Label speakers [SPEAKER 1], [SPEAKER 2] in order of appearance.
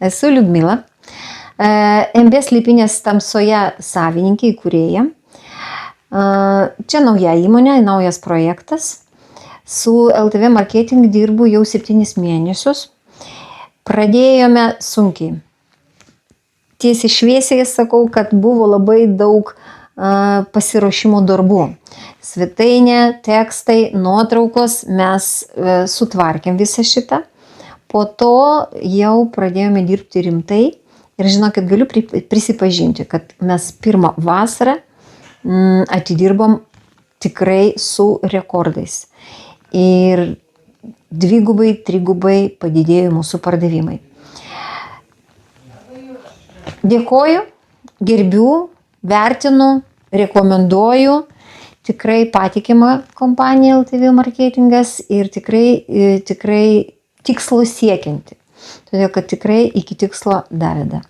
[SPEAKER 1] Esu Liudmila, MB Slėpynės tamsoje savininkė, įkūrėja. Čia nauja įmonė, naujas projektas. Su LTV Marketing dirbu jau 7 mėnesius. Pradėjome sunkiai. Tiesiai šviesiai sakau, kad buvo labai daug pasiruošimo darbų. Svetainė, tekstai, nuotraukos, mes sutvarkėm visą šitą. Po to jau pradėjome dirbti rimtai ir žinokit, galiu prisipažinti, kad mes pirmą vasarą atidirbom tikrai su rekordais. Ir 2-3 padidėjo mūsų pardavimai. Dėkoju, gerbiu, vertinu, rekomenduoju. Tikrai patikima kompanija LTV Marketingas ir tikrai tikslo siekianti. Todėl, kad tikrai iki tikslo daveda.